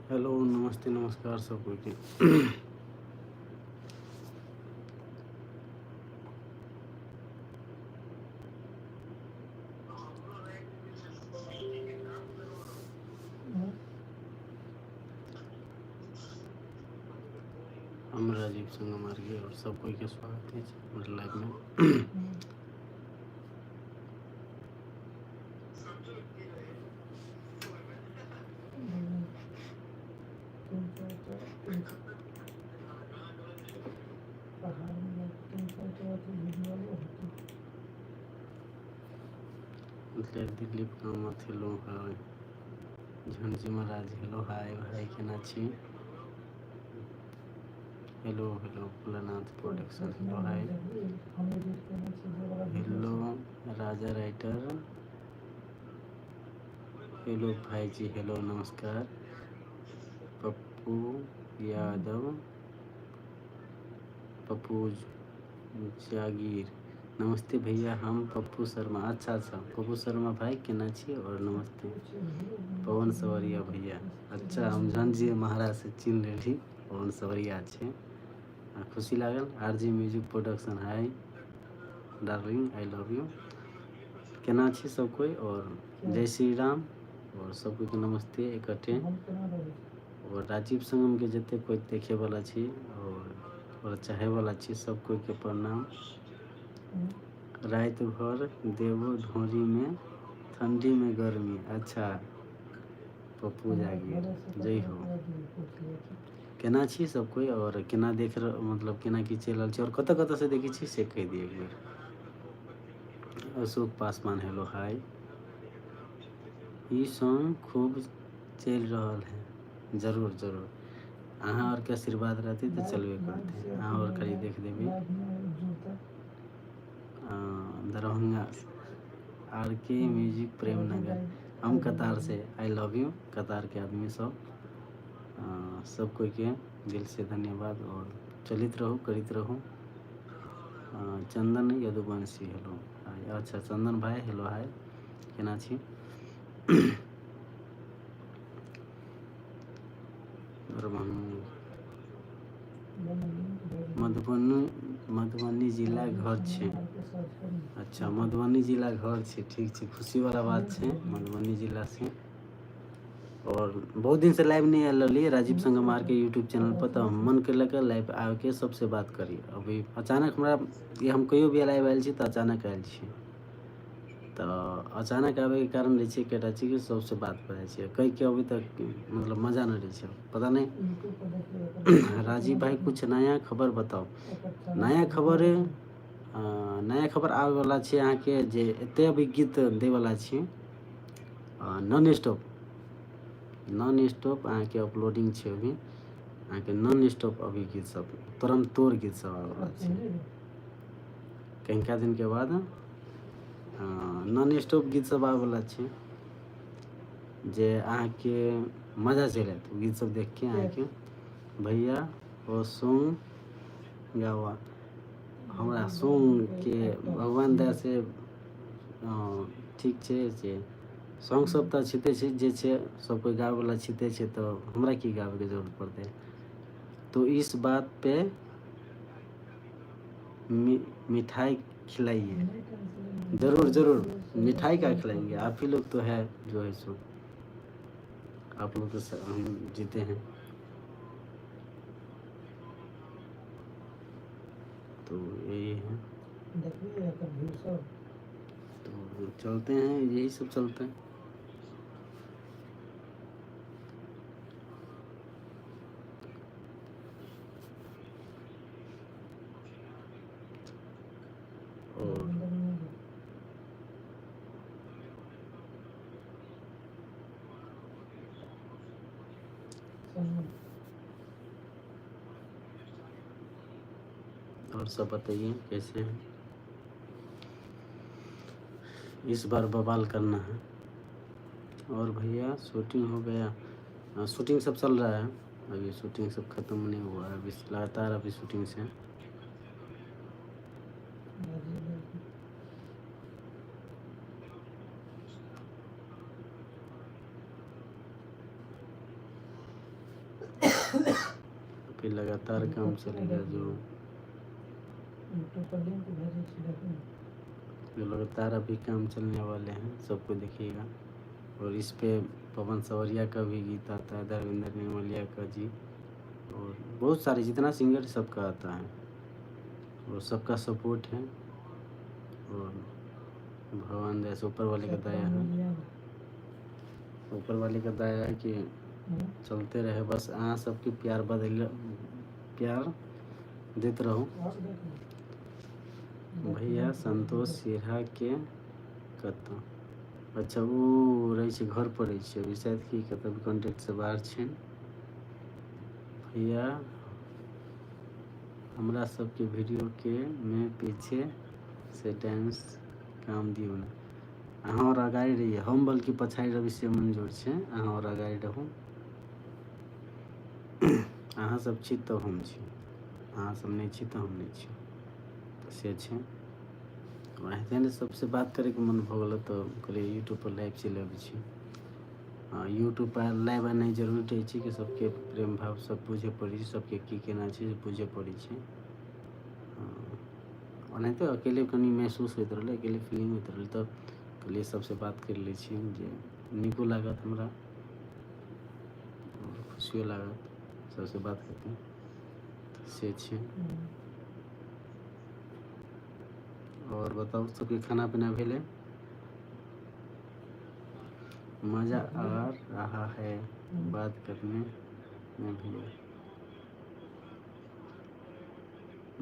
Hello, नमस्ते, नमस्कार सब कोई के। हम राजीव संगम आर्गे और सब कोई के स्वागत है हमारे लाइव में। मतलब दिलीप कामत हेलो हाय, झंझी महाराज हेलो हाय भाई केना छी। Hello hello Bholanath production hello hi, hello राजा राइटर, हेलो भाई जी, हेलो नमस्कार। पप्पू यादव, पप्पू जागीर, नमस्ते भैया, हम पप्पू शर्मा। अच्छा अच्छा पप्पू शर्मा भाई केना छी और नमस्ते। पवन सवरिया भैया, अच्छा हम झंझी महाराज से चिन्ह लेली, पवन सवरिया छे, खुशी लागल। RG music production hi darling I love you, केना छी सब कोई और जय श्री राम और सब कोई के नमस्ते इकट्ठे। और राजीव संगम के जते कोई देखे वाला छी और चाहे वाला छी सब कोई के प्रणाम। रात भर देवो धोरी में ठंडी में गर्मी, अच्छा पप्पू जागीर जय हो, केना छी सब कोई और केना देख मतलब केना की चल रहल छै और कत कत से देखी छी से कह दिए एक बेर। अशोक पासवान हेलो हाय, ई सॉन्ग खूब चल रहल है, जरूर जरूर अहाँ और के आशीर्वाद रहते तो चलबे करते, अहाँ और खाली देख देबे। दरभंगा आर के म्यूजिक प्रेम नगर, हम कतार से आई लव यू, कतार के आदमी सब सब कोई के दिल से धन्यवाद और चलित रहो करित रहो। चंदन यदुवंशी हेलो हाय, अच्छा चंदन भाई हेलो हाय केना छी। मधुबनी जिला घर छे, अच्छा मधुबनी जिला घर छे, ठीक छे, खुशी वाला बात छे मधुबनी जिला से। और बहुत दिन से लाइव नहीं आयल रही राजीव संगम आर के यूट्यूब चैनल पर, तो मन कर लगा लाइव आके सबसे बात करी। अभी अचानक हमारा ये हम कहियो भी लाइव आयल छी तो अचानक आयल छी, तो अचानक आवे के कारण रहे छे केटा छी कि सबसे बात करे छे, कई के अभी तक मतलब मजा न रहे छे, पता नहीं। राजीव भाई कुछ नया खबर बताओ। नया खबर आवे वाला छे अहाँ के जे एते अभी गीत दे वाला छे नॉन स्टॉप अहाँ के अपलोडिंग छे, अभी अहाँ के नॉन स्टॉप अभी गीत सब तुरंत तोड़ गीत सब आवे वाला छे, कनिका दिन के बाद नॉन स्टॉप गीत सब आवे वाला छे जे अहाँ के मजा चलत गीत सब देख के। अहाँ के भैया ओ सॉन्ग गावा, हमरा सॉन्ग के भगवान दया से ठीक छे जे सॉन्ग सब तो छिते छे जे छे सब कोई गावे वाला छिते छे, तो हमरा की गावे के जरूरत पड़ते। तो इस बात पे मिठाई खिलाइए, जरूर जरूर मिठाई का खिलाएंगे, आप ही लोग तो है जो है सो, आप लोग तो हम जीते हैं। तो यही है, तो चलते हैं, यही सब चलते हैं। और सब बताइए कैसे हैं। इस बार बवाल करना है। और भैया शूटिंग हो गया, शूटिंग सब चल रहा है अभी, शूटिंग सब खत्म नहीं हुआ है अभी, लगातार अभी शूटिंग से। कि लगातार काम चलेगा, जो लगातार अभी काम चलने वाले हैं, सबको देखिएगा। और इस पे पवन सवरिया का भी गीत आता है, धर्मेंद्र निर्मलिया का जी, और बहुत सारे जितना सिंगर सबका आता है, और सबका सपोर्ट है। और भगवान जैसे ऊपर वाले का दया है, ऊपर वाले का दया है कि चलते रहे बस। सबके प्यार प्यार देते रहो। भैया संतोष सिन्हा के कतऽ, अच्छा वो रहे छे घर पर रहे छे, अभी शायद की कतऽ कॉन्टेक्ट से बाहर छे। भैया हमरा सबके वीडियो के में पीछे से डांस काम दियो ना। अहाँ और अगाड़ी रहिए, हम बल्कि पछाड़ी रवि से मंजूर छे, अहाँ और अगाड़ी रहू। अहाँ सब छी तो हम छी, अहाँ सब नहीं छी तो हम नहीं छी, तो से छे। एहन सबसे बात करे के मन भ गेल तो कहलिए यूट्यूब पर लाइव चलि आबै छी। हाँ, यूट्यूब पर लाइव आने जरूरी रहे छै कि सबके प्रेम भाव सब बुझे पड़े छै, सबके की केना छै से बुझे पड़े छै। ओनाहिते अकेले कनी महसूस होइत रहलै, अकेले फीलिंग होइत रहलै, तो कहलिए सबसे बात कर लै छी, जे नीको लागत हमरा और खुशियो लागत सबसे बात करके, से छै। और बताओ सबके खाना पीना भेले? मजा आ रहा है बात करने में भी।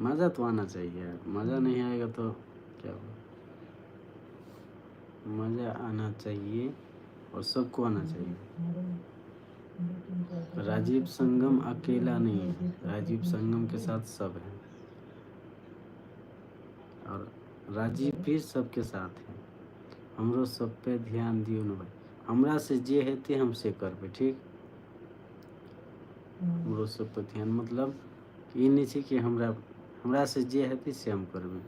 मज़ा तो आना चाहिए यार, मज़ा नहीं आएगा तो क्या होगा। मज़ा आना चाहिए और सबको आना चाहिए। राजीव संगम अकेला नहीं है, राजीव संगम के साथ सब है, और राजीव भी सबके साथ है। हमरो सब पे ध्यान दियो न भाई, हमरा से जे हेते हम से करबे, ठीक। हमरो सब पे ध्यान मतलब ई नहीं छै कि हमरा से जे हेते से हम करबे।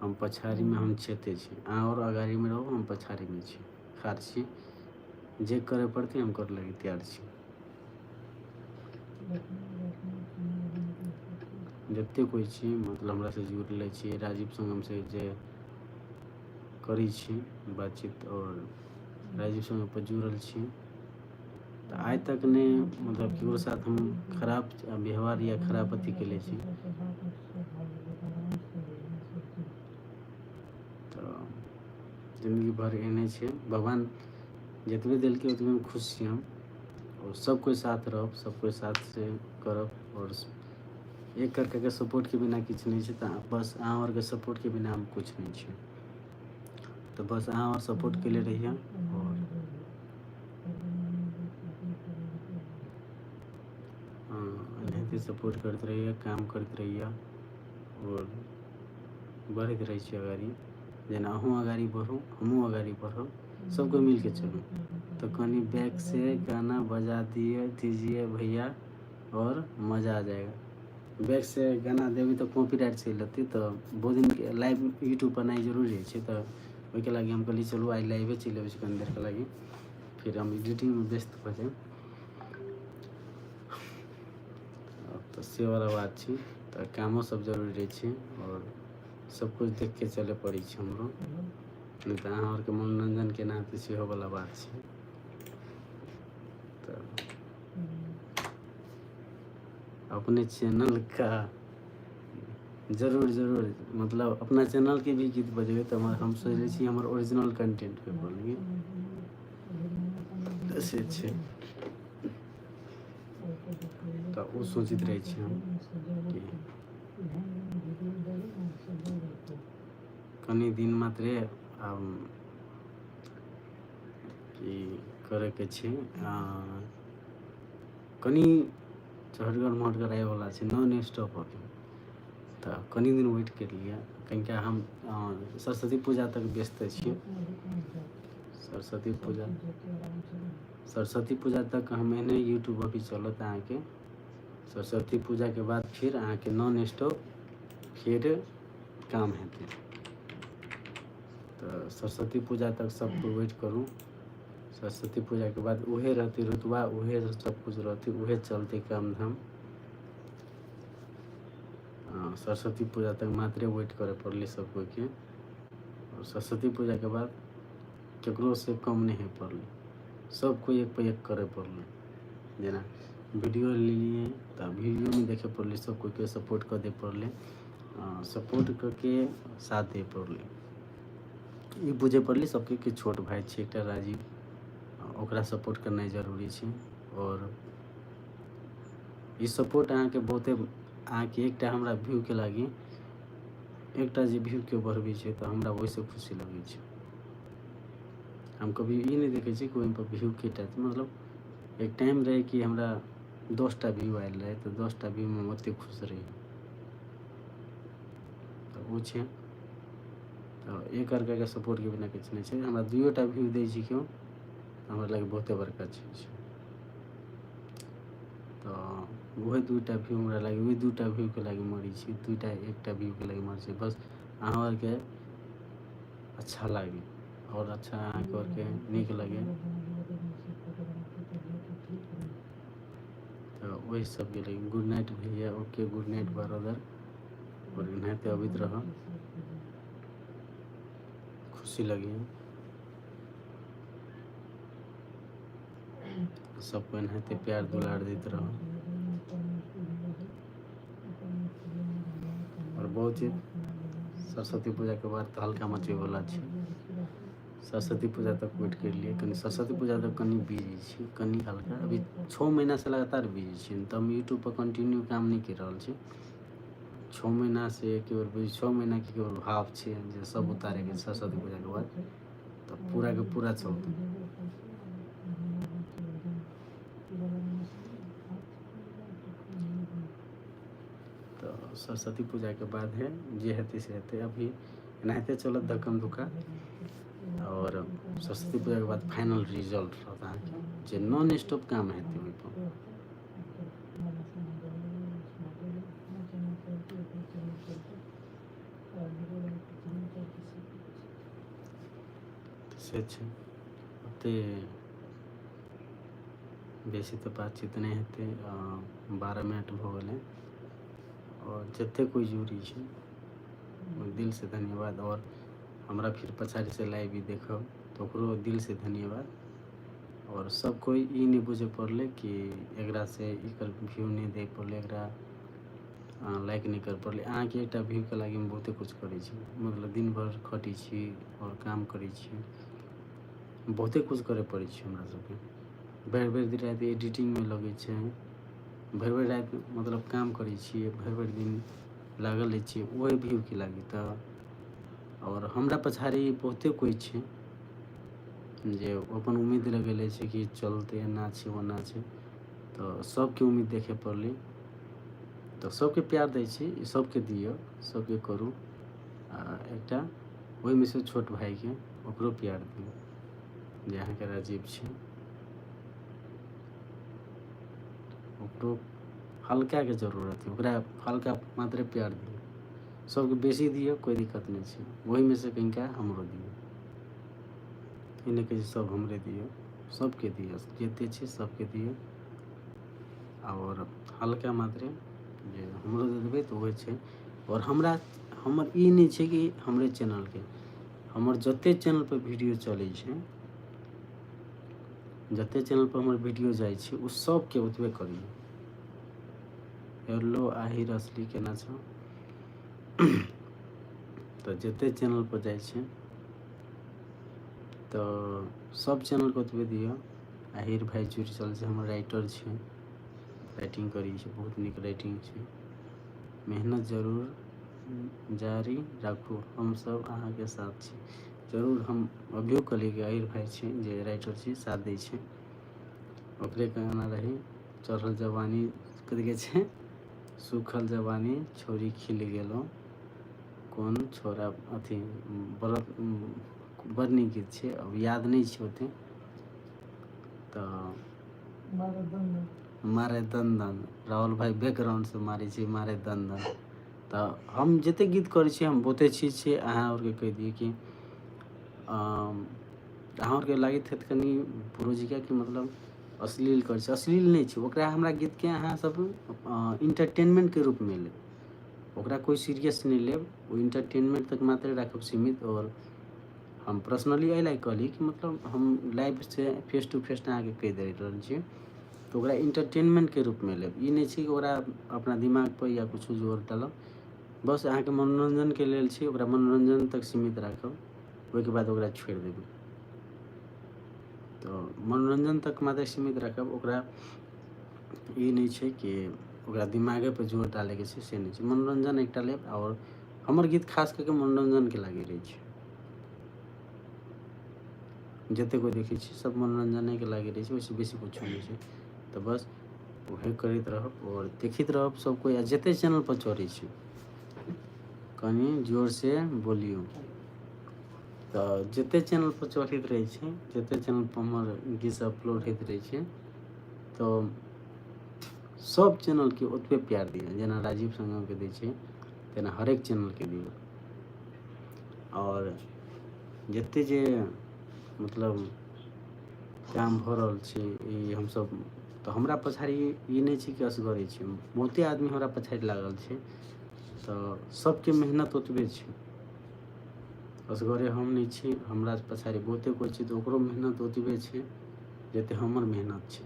हम पछाड़ी में हम छेते छी, अहाँ और अगाड़ी में रहो, हम पछाड़ी में छी, खार छी, जे करे पड़ते हम कर लगे तैयार छी। जते कोई छी मतलब हमरा से जुड़ले छी, राजीव संगम से जे करी छी बातचीत, और राजीव संगम पर जुड़ल छी, तो आज तक ने मतलब केकरो साथ हम खराब व्यवहार या खराब अथी के छी, तो जिंदगी भर एने छे। भगवान जितबे दिल के उतबे में खुश छी हम, और सब कोई साथ रहो, सब कोई साथ से करब, और एक करके सपोर्ट के बिना कुछ नहीं है, बस अहाँ और के सपोर्ट के बिना हम कुछ नहीं है, तो बस अहाँ और सपोर्ट के लिए रहिए, और एनाहिते सपोर्ट करते रहिए, काम करते रहिए, और बढ़ते रही छी अगाड़ी। जेना अहूँ अगाड़ी बढ़ू, हमहूँ अगाड़ी बढ़ब, सबको मिल के चलू। तो कहीं बैक से गाना बजा दीजिए भैया और मज़ा आ जाएगा। बैक से गाना देवी तो कॉपीराइट से लेती, तो बहुत दिन लाइव यूट्यूब पर नहीं जरूरी है, तो वही के लगे हम कहली चलू आज लाइवे चल आबै छी कनी देर के लगे, फिर हम एडिटिंग में व्यस्त हो जाए। तो से वाला बात छी, तो कामो सब जरूरी रहे छी, और सब कुछ देख के चले पड़ी छी हमरो, नहीं तो अहाँ और के मनोरंजन के नाते सेहो वाला बात छी। तो अपने चैनल का जरूर मतलब अपना चैनल के भी गीत बजेबे, तो हम सोचे छी हमर ओरिजिनल कंटेंट पे बोलेंगे, से छे। तो वो सोचित रहे छी हम कि कनी दिन मात्रे कि करे के छे, कनी चढ़गढ़ महटगढ़ आए वाला छे, नॉन स्टॉप अभी, तो कनी दिन वेट कर लिया, कहीं हम सरस्वती पूजा तक व्यस्त छिए। सरस्वती पूजा तक हम एने यूट्यूब अभी चलत अहाँ के, सरस्वती पूजा के बाद फिर अहाँ के नॉन स्टॉप फिर काम हेतै। तो सरस्वती पूजा तक सबको वेट करूँ, सरस्वती पूजा के बाद उहे रहती रुतबा, उहे सब कुछ रहती, उहे चलते काम धाम, सरस्वती पूजा तक मात्रे वेट करे पड़ल सब कोई के। और सरस्वती पूजा के बाद केकरो से कम नहीं पड़ल, सब कोई एक पे एक करे पड़ल। जेना वीडियो लिए तो वीडियो में देखे पड़ल, सब कोई के सपोर्ट कर दे पड़ल, सपोर्ट करके साथ दे पड़ल। ये बुझे पड़ल सबके कि छोट भाई छे एक राजीव, ओकरा सपोर्ट करना जरूरी है। और ये सपोर्ट अहाँ के बहुते अहाँ के एक हमरा व्यू के लागी एक जे व्यू के बढ़बी है तो हमरा वैसे खुशी लगे छै। हम कभी ये नहीं देखे कि कोई पर व्यू के टाइप, मतलब एक टाइम रहे कि हमरा 10टा व्यू आयल रहे तो 10टा व्यू में ओते खुश रही। तो वो छे तो एक करके सपोर्ट के बिना किछ नहीं है। हमरा 2टा व्यू दे छी क्यों, हमरा लगे बहुते बड़का चीज छै। तो वही 2टा व्यू हमरा लगे, वही 2टा व्यू के लगे मरी छी, 1टा व्यू के लगे मर छी। बस अहाँ के अच्छा लगे और अच्छा अहाँ के निक लगे तो वही सब के लगे। गुड नाइट भैया, ओके गुड नाइट ब्रदर। और इन्हें अबित रह, खुशी लगी सबको इन्हें प्यार दुलार देते रहो। और बहुत ही सरस्वती पूजा के बाद तो हल्का मचे वाला छे। सरस्वती पूजा तक वेट कर लिए, कनी सरस्वती पूजा तक कनी बिजी छी, कनी हल्का अभी 6 महीना से लगातार बिजी छी। तो हम यूट्यूब पर कंटिन्यू काम नहीं कर रहा छी। 6 महीना से केवल 6 महीना के केवल भाव छे जे सब उतारे के सरस्वती पूजा के बाद तो पूरा के पूरा चलते। तो सरस्वती पूजा के बाद है जे हेते से हेते, अभी एनाते चलत धक्कम धुक्का। और सरस्वती पूजा के बाद फाइनल रिजल्ट रहता है जे नॉन स्टॉप काम हेते ओइ पर। से छे ओते बेसी तो बातचीत नहीं हेते। 12 मिनट भ गेले और जते कोई जुड़ी छे दिल से धन्यवाद। और हमरा फिर पछाड़ी से लाइव भी देखो तो ओकरो दिल से धन्यवाद। और सब कोई ई नहीं बुझे पड़ले कि एकरा से एकर व्यू नहीं दे पड़ले, एकरा लाइक नहीं कर पड़ले। अहाँ के एकटा व्यू के लागी हम बहुते कुछ करे छी, मतलब दिन भर खटी छी और काम करे छी, बहुते कुछ करे पड़े छी हमरा सबके। भरि दिन रात एडिटिंग में लगे छे, भरि रात मतलब काम करे छी, भरि दिन लागल रहे छी वही व्यू के लागी। तो और हमरा पछाड़ी बहुते कोई छे जे अपन उम्मीद लगेले छे कि चलते ना छे ओना छे, तो सबके उम्मीद देखे पड़ले। तो सबके प्यार दे छी, सबके दियो, सबके करू। एकटा वही में से छोट भाई के ओकरो प्यार दियो जे अहाँ के राजीव छे, ओकरो हल्का के जरूरत है, ओकरा हल्का मात्र प्यार दियो। सबके बेसी दियो, कोई दिक्कत नहीं छे। वही में से कनिका हमरो दियो, इन्हें कहे सब हमरे दियो, सबके दियो, जेते छे सबके दियो। और हल्का मात्रे जे हमरो दे देबे तो वही छे। और हमरा हमर ई नहीं छे कि हमरे चैनल के, हमर जते चैनल पर वीडियो चले छे, जते चैनल पर हमर वीडियो जाय छे उ सब के ओतबे करियो। हेलो आहिर असली केना छो? तो जते चैनल पर जाय छे तो सब चैनल को ओतबे दियो। आहिर भाई जुड़ चल से हमर राइटर छे, राइटिंग करी छे, बहुत निक राइटिंग छे। मेहनत जरूर जारी राखू, हम सब अहाँ के साथ छी। जरूर हम अभियो कहलिए कि आहिर भाई छे जे राइटर छे, साथ दे छे। ओकरे कहना रही चढ़ल जवानी कथि के छे, सूखल जवानी छोरी खिल गेलो, कौन छोरा अथी बड़ नीक गीत छे, अब याद नहीं छे ओते। तो मारे दंदन राहुल भाई बैकग्राउंड से मारे छे, मारे दंदन। तो हम जते गीत करे छे हम बहुते चीज छे, अहाँ और के कह दिए कि अहाँ और के लागित है कनी पुरोजिका के मतलब अश्लील कर छे, अश्लील नहीं छे। ओकरा हमरा गीत के अहाँ सब इंटरटेनमेंट के रूप में ले, ओकरा कोई सीरियस नहीं लेब, वो इंटरटेनमेंट तक मात्र राखब सीमित। और हम पर्सनली एहि कहली कि मतलब हम लाइव से फेस टू फेस अहाँके कहि दे रहल छियै, तो ओकरा इंटरटेनमेंट के रूप में लेब। ई नहीं छै कि ओकरा अपना दिमाग पर या कुछ जोर डालब, बस अहाँके मनोरंजन के लेल छै, ओकरा मनोरंजन तक सीमित राखब, ओहिके बाद ओकरा छोड़ि देबै। तो मनोरंजन तक मात्र सीमित राखब, ओकरा ई नहीं छै कि ओकरा दिमागे पर जोर डालैके छै, से नहीं छै। मनोरंजन एकटा लेब, और हमर गीत खास करके मनोरंजन के लागी रहै छै। जते कोई देखै छी सब मनोरंजन के लागी रहै छै, ओहिसे बेसी कुछो नहीं छै। तो बस वही करैत रहब और देखैत रहब सब कोई। आ जते चैनल पर चढ़ै छै कनी जोर से बोलियो। तो जते चैनल पर चढ़ैत रहै छै, जते चैनल पर हमर गीत अपलोड होइत रहै छै, तो सब चैनल के ओतबे प्यार दिअ, जेना राजीव संगम के दै छै तेना हरेक चैनल के दियौ। और जते जे मतलब काम भऽ रहल छै ई हमसब, तो हमरा पछाड़ी ई नहीं छै कि असगरे छै, बहुते आदमी हमरा पछाड़ी लागल छै। तो सबके मेहनत ओतबे छै, असगरे हम नहीं छी, हमरा पछाड़ी बहुते कोई छै, तो ओकरो मेहनत ओतबे छै जते हमर मेहनत छै।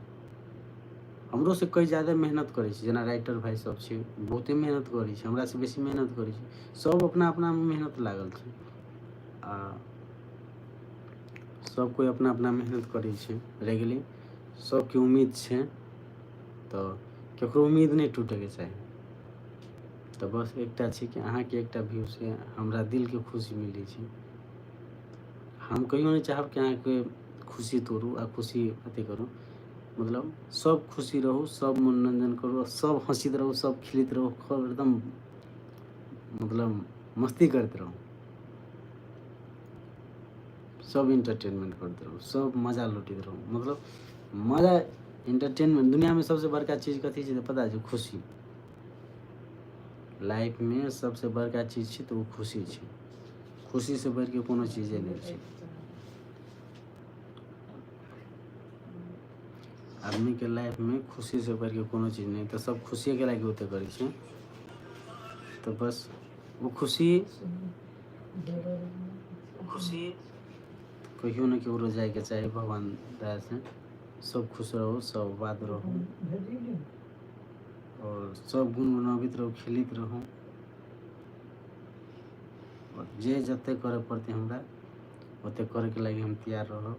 हमरो से कई ज़्यादा मेहनत करै छै, जेना राइटर भाई सब छै, बहुते मेहनत करै छै, हमरा से बेसी मेहनत करै छै। सब अपना अपना में मेहनत लागल छै, आ सब कोई अपना अपना मेहनत करै छै, रह गेलै सबके उम्मीद छै, तो केकरो उम्मीद नहीं टूटे के चाही। तो बस एकटा छै कि अहाँके एकटा व्यू से हमरा दिल के खुशी मिलै छै। हम कहियो नहीं चाहब कि अहाँके खुशी तोड़ू आ खुशी अथी करू, मतलब सब खुशी रहू, सब मनोरंजन करू, सब हंसित रहू, सब खिलित रहू, खूब एकदम मतलब मस्ती करते रहू, सब इंटरटेनमेंट करते रहो, सब मजा लुटित रहो। मतलब मजा इंटरटेनमेंट दुनिया में सबसे बड़का चीज कथी छै पता छै? खुशी। लाइफ में सबसे बड़का चीज छै तो वो खुशी छै। खुशी से बढ़ के कोनो चीजे नहीं छै। आदमी के लाइफ में खुशी से बढ़ के कोनो चीज नहीं, तो सब खुशी के लागी होते करे छै। तो बस वो खुशी कहियो न केकरो जाए के चाही, भगवान दया से सब खुश रहो, सब आबाद रहो, और सब गुनगुनाबित रहो, खिलित रहो। और जे जते करे पड़ते हमरा ओते करे के लागी हम तैयार रहो।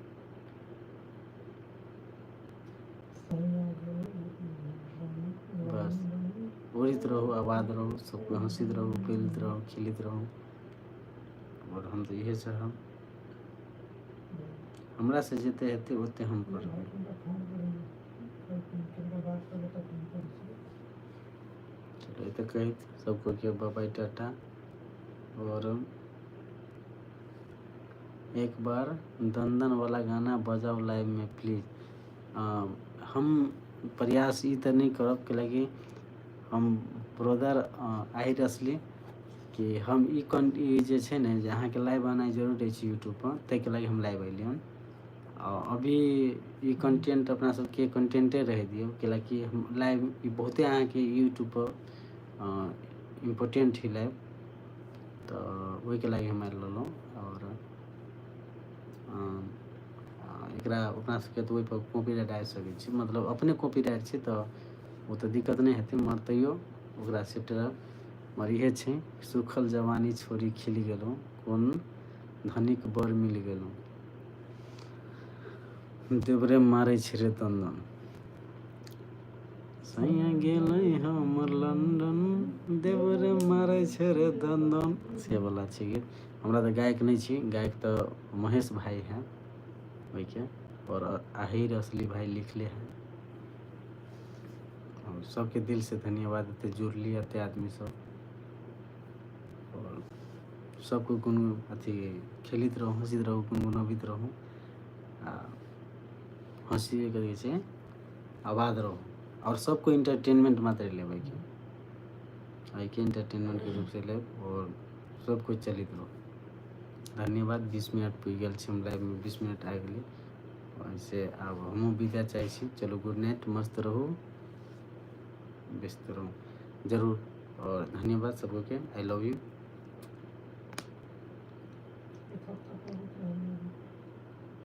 बस उड़ित रहो, आबाद रहो, सबको हंसित रहो, खेलित रहो, खिलित रहो। और हम तो यही चाहब, हमरा से जते हेते ओते हम करब। चलो ये कहत सबको के बाय टाटा। और एक बार दंदन वाला गाना बजाओ लाइव में प्लीज। हम प्रयास ई तो नहीं करब के लगी हम ब्रदर आहिर असली कि हम ई जे छै ने जे अहाँके लाइव आना जरूर छै यूट्यूब पर, ताहिके लागि हम लाइव अलियै हन। अभी ई कंटेंट अपना सबके कंटेंटे रह दियौ, कैलाकि हम लाइव ई बहुते अहाँके यूट्यूब पर इम्पोर्टेंट ही लाइव, तो ओहिके लागि हम आयल रहलहुँ। और एकरा अपना सबके तो ओहि पर कॉपीराइट आबि सकै छै, मतलब अपने कॉपीराइट छै, तो वो तो दिक्कत नहीं हेतै, मगर तैयो ओकरा सेफ्ट रहब। मगर इहे छै सुखल जवानी छोड़ी खिल गेलहुँ, कोन धनिक बर मिल गेलहुँ, देवरे मारै छै रे दंदन, सैया गेलै हमर लंदन, देवरे मारै छै रे दंदन, से वाला छै गीत। हमरा तो गायक नहीं छी, गायक तो महेश भाई हैं ओइके, और आहिर असली भाई लिखले हैं। और सबके दिल से धन्यवाद, एते जुड़ली एते आदमी सब, और सबको गुन अथी खेलित रहूँ, हंसित रहूँ, गुनगुनाबित रहूँ, हंसी करै छै, आबाद रहो, और सबको इंटरटेनमेंट मात्र लेबै के इंटरटेनमेंट के रूप से लेब, और सब कुछ चलित रहो। धन्यवाद। 20 मिनट पुर गेल छै, हम लाइव में 20 मिनट आ गेली, वैसे आब हमहूँ विदा चाहै छी। चलो गुड नाइट, मस्त रहू, व्यस्त रहू, जरूर और धन्यवाद सबको के, आई लव यू।